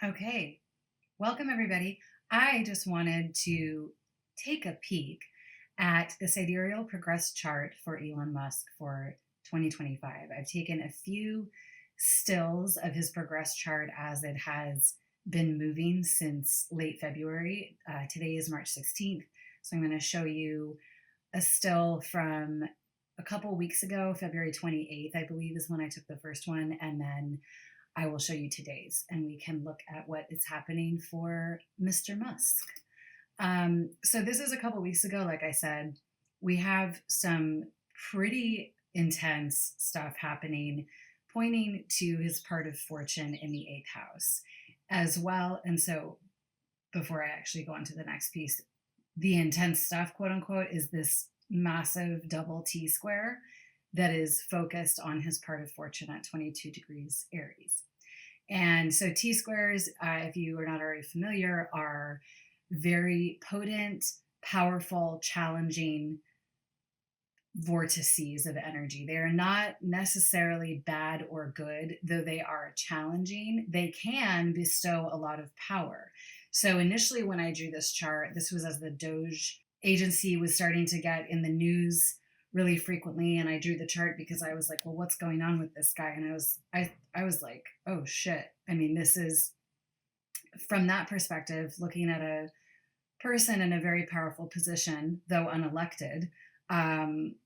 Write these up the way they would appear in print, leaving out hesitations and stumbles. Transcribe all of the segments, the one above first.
Okay, welcome everybody. I just wanted to take a peek at the sidereal progress chart for Elon Musk for 2025. I've taken a few stills of his progress chart as it has been moving since late February. Today is March 16th, so I'm going to show you a still from a couple weeks ago, February 28th, I believe is when I took the first one, and then I will show you today's, and we can look at what is happening for Mr. Musk. So this is a couple weeks ago. Like I said, we have some pretty intense stuff happening, pointing to his part of fortune in the eighth house as well. And so before I actually go on to the next piece, the intense stuff, quote unquote, is this massive double T square that is focused on his part of fortune at 22 degrees Aries. And so T squares, if you are not already familiar, are very potent, powerful, challenging vortices of energy. They are not necessarily bad or good, though they are challenging. They can bestow a lot of power. So initially when I drew this chart, this was as the DOGE agency was starting to get in the news really frequently, and I drew the chart because I was like, well, what's going on with this guy? And I was like, oh shit. I mean, this is, from that perspective, looking at a person in a very powerful position, though unelected,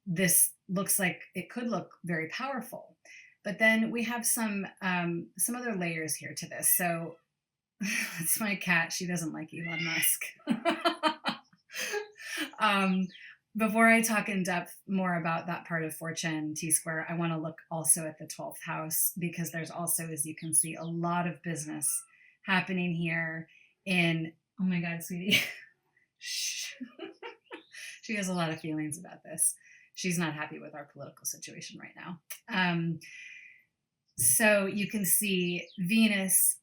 this looks like it could look very powerful. But then we have some other layers here to this. So it's my cat. She doesn't like Elon Musk. Before I talk in depth more about that part of fortune, T square, I want to look also at the 12th house, because there's also, as you can see, a lot of business happening here in, oh my God, sweetie. She has a lot of feelings about this. She's not happy with our political situation right now. So you can see Venus,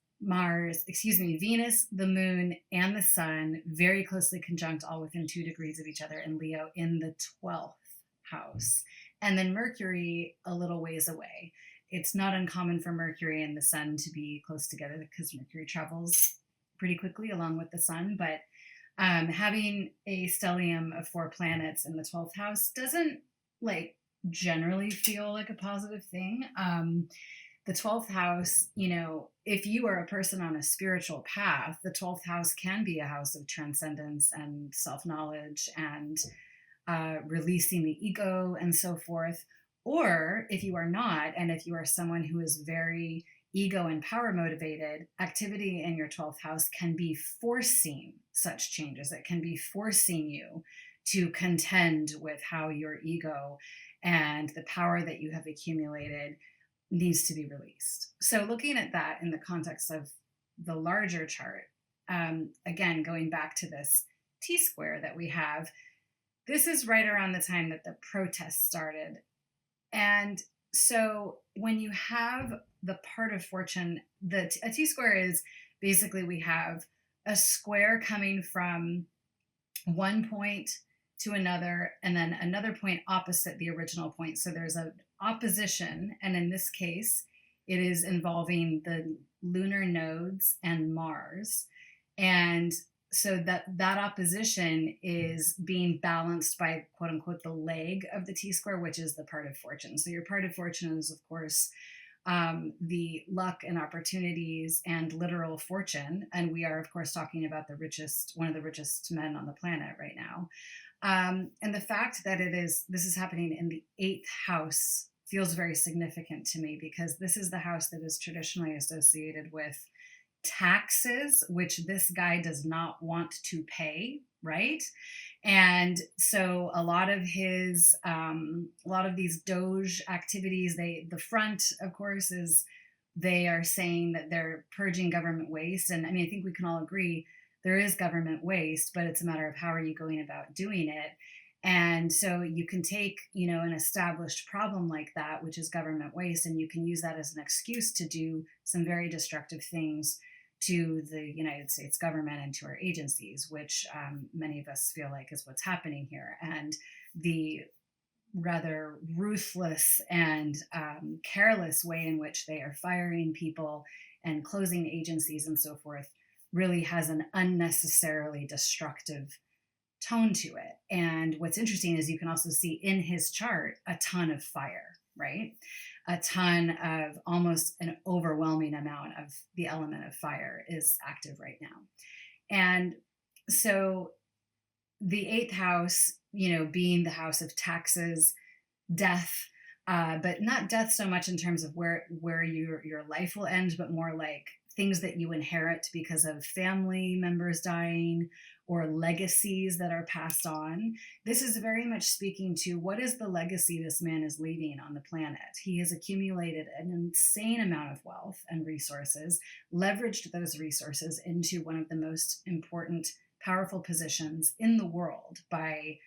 the moon, and the sun very closely conjunct, all within 2 degrees of each other in Leo in the 12th house. And then Mercury a little ways away. It's not uncommon for Mercury and the sun to be close together because Mercury travels pretty quickly along with the sun. But having a stellium of 4 planets in the 12th house doesn't generally feel like a positive thing. The 12th house, if you are a person on a spiritual path, the 12th house can be a house of transcendence and self-knowledge and releasing the ego and so forth. Or if you are not, and if you are someone who is very ego and power motivated, activity in your 12th house can be forcing such changes. It can be forcing you to contend with how your ego and the power that you have accumulated needs to be released. So looking at that in the context of the larger chart, again, going back to this T square that we have, this is right around the time that the protests started. And so when you have the part of fortune, a T square is basically, we have a square coming from one point to another, and then another point opposite the original point. So there's an opposition, and in this case, it is involving the lunar nodes and Mars. And so that opposition is being balanced by, quote unquote, the leg of the T square, which is the part of fortune. So your part of fortune is, of course, the luck and opportunities and literal fortune. And we are, of course, talking about one of the richest men on the planet right now. And the fact that this is happening in the 8th house feels very significant to me, because this is the house that is traditionally associated with taxes, which this guy does not want to pay, right? And so a lot of these DOGE activities, the front, of course, is they are saying that they're purging government waste. And I mean, I think we can all agree there is government waste, but it's a matter of how are you going about doing it. And so you can take, an established problem like that, which is government waste, and you can use that as an excuse to do some very destructive things to the United States government and to our agencies, which many of us feel like is what's happening here. And the rather ruthless and careless way in which they are firing people and closing agencies and so forth really has an unnecessarily destructive tone to it. And what's interesting is you can also see in his chart a ton of fire, right? A ton of, almost an overwhelming amount of the element of fire is active right now. And so the eighth house, being the house of taxes, death, but not death so much in terms of where your life will end, but more like things that you inherit because of family members dying or legacies that are passed on. This is very much speaking to what is the legacy this man is leaving on the planet. He has accumulated an insane amount of wealth and resources, leveraged those resources into one of the most important, powerful positions in the world by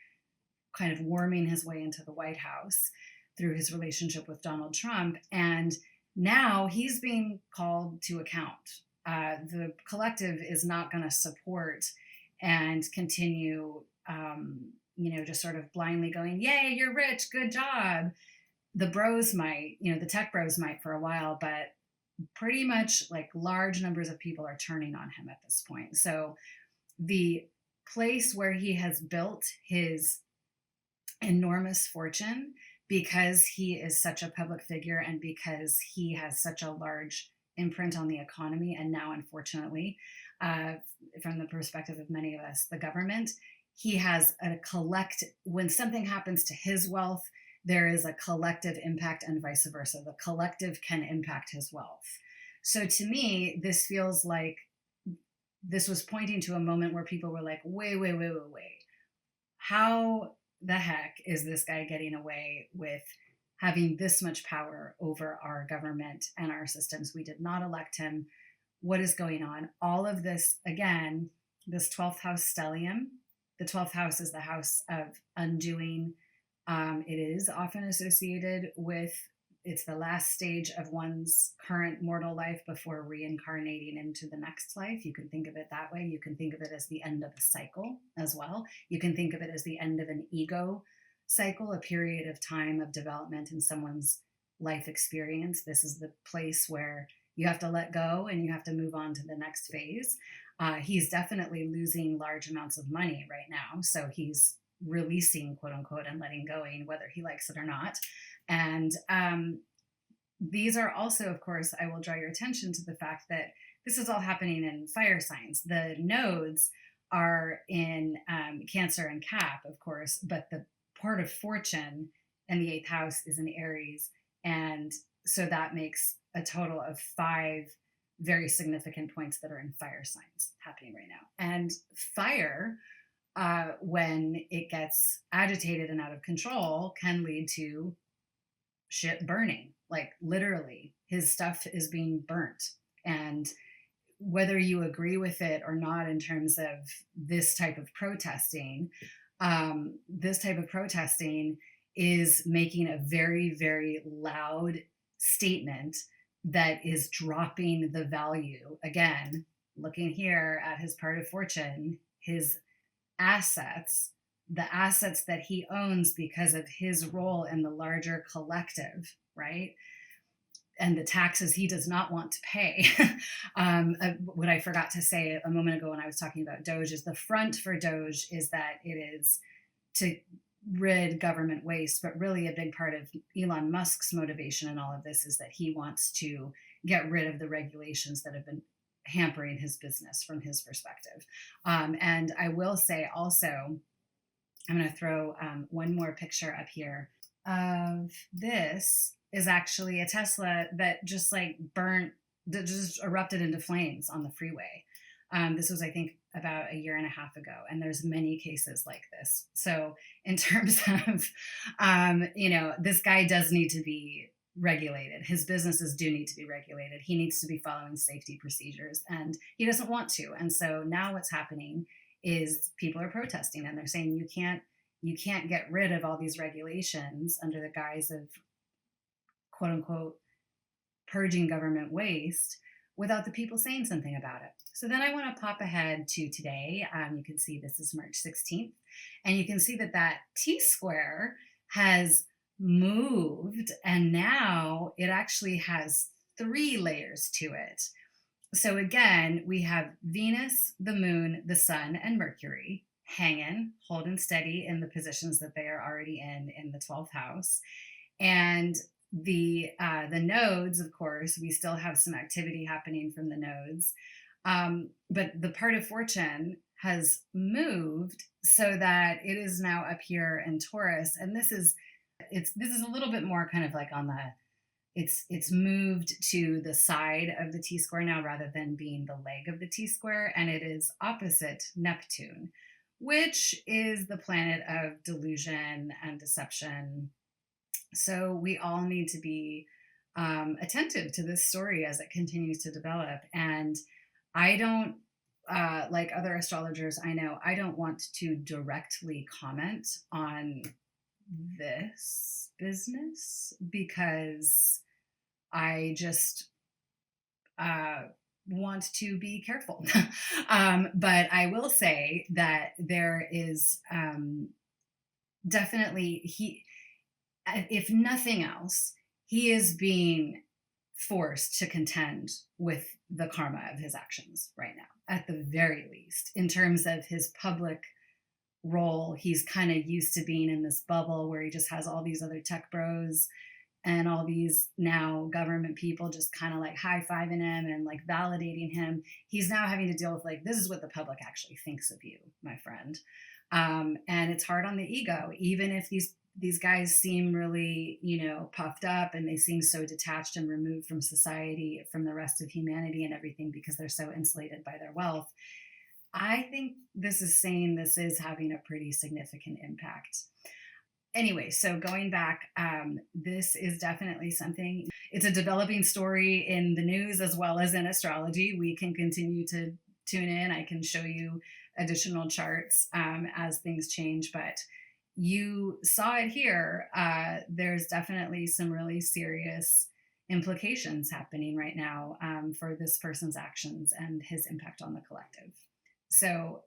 kind of worming his way into the White House through his relationship with Donald Trump. And now he's being called to account. The collective is not going to support and continue, just sort of blindly going, yay, you're rich, good job. The bros might, the tech bros might for a while, but pretty much like large numbers of people are turning on him at this point. So the place where he has built his enormous fortune, because he is such a public figure and because he has such a large imprint on the economy, and now, unfortunately, from the perspective of many of us, the government, he has when something happens to his wealth, there is a collective impact and vice versa. The collective can impact his wealth. So to me, this feels like this was pointing to a moment where people were like, wait. How the heck is this guy getting away with having this much power over our government and our systems? We did not elect him. What is going on? All of this, again, this 12th house stellium. The 12th house is the house of undoing. It is often associated with, it's the last stage of one's current mortal life before reincarnating into the next life. You can think of it that way. You can think of it as the end of a cycle as well. You can think of it as the end of an ego cycle, a period of time of development in someone's life experience. This is the place where you have to let go and you have to move on to the next phase. He's definitely losing large amounts of money right now. So he's releasing, quote unquote, and letting go, whether he likes it or not. And these are also, of course, I will draw your attention to the fact that this is all happening in fire signs. The nodes are in Cancer and Cap, of course, but the part of fortune and the eighth house is in Aries. And so that makes a total of 5 very significant points that are in fire signs happening right now. And fire, when it gets agitated and out of control, can lead to shit burning. Like literally, his stuff is being burnt. And whether you agree with it or not in terms of this type of protesting, is making a very, very loud statement that is dropping the value. Again, looking here at his part of fortune, his assets, the assets that he owns because of his role in the larger collective, right? And the taxes he does not want to pay. What I forgot to say a moment ago when I was talking about DOGE is the front for DOGE is that it is to rid government waste, but really a big part of Elon Musk's motivation in all of this is that he wants to get rid of the regulations that have been hampering his business from his perspective. And I will say also, I'm going to throw one more picture up here of this is actually a Tesla that just that just erupted into flames on the freeway. This was, I think, about a year and a half ago, and there's many cases like this. So in terms of, this guy does need to be regulated. His businesses do need to be regulated. He needs to be following safety procedures, and he doesn't want to. And so now what's happening is people are protesting, and they're saying you can't get rid of all these regulations under the guise of, quote unquote, purging government waste without the people saying something about it. So then I want to pop ahead to today. You can see this is March 16th, and you can see that T square has moved, and now it actually has 3 layers to it. So again, we have Venus, the moon, the sun, and Mercury hanging, holding steady in the positions that they are already in the 12th house. And the nodes, of course, we still have some activity happening from the nodes. But the part of fortune has moved so that it is now up here in Taurus. And this is a little bit more kind of like on the it's moved to the side of the T square now rather than being the leg of the T square, and it is opposite Neptune, which is the planet of delusion and deception. So we all need to be attentive to this story as it continues to develop. And I don't, like other astrologers I know, I don't want to directly comment on this business because I just want to be careful. But I will say that there is definitely, if nothing else, he is being forced to contend with the karma of his actions right now, at the very least, in terms of his public role. He's kind of used to being in this bubble where he just has all these other tech bros and all these now government people just kind of like high-fiving him and like validating him. He's now having to deal with like, this is what the public actually thinks of you, my friend. And it's hard on the ego, even if these guys seem really, puffed up, and they seem so detached and removed from society, from the rest of humanity and everything, because they're so insulated by their wealth. I think this is having a pretty significant impact. Anyway, so going back, this is definitely something. It's a developing story in the news as well as in astrology. We can continue to tune in. I can show you additional charts as things change, but you saw it here. There's definitely some really serious implications happening right now for this person's actions and his impact on the collective. So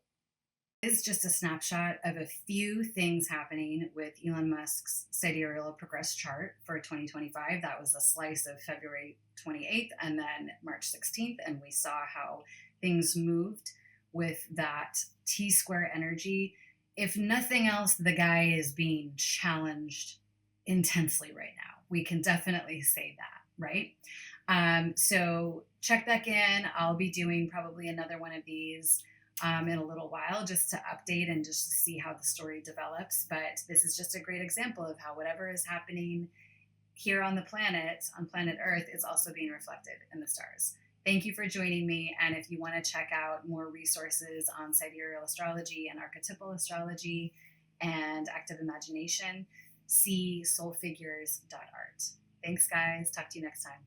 it's just a snapshot of a few things happening with Elon Musk's sidereal progress chart for 2025. That was a slice of February 28th and then March 16th. And we saw how things moved with that T square energy. If nothing else, the guy is being challenged intensely right now. We can definitely say that, right? So check back in. I'll be doing probably another one of these in a little while, just to update and just to see how the story develops. But this is just a great example of how whatever is happening here on the planet, on planet Earth, is also being reflected in the stars. Thank you for joining me. And if you want to check out more resources on sidereal astrology and archetypal astrology and active imagination, see soulfigures.art. Thanks, guys. Talk to you next time.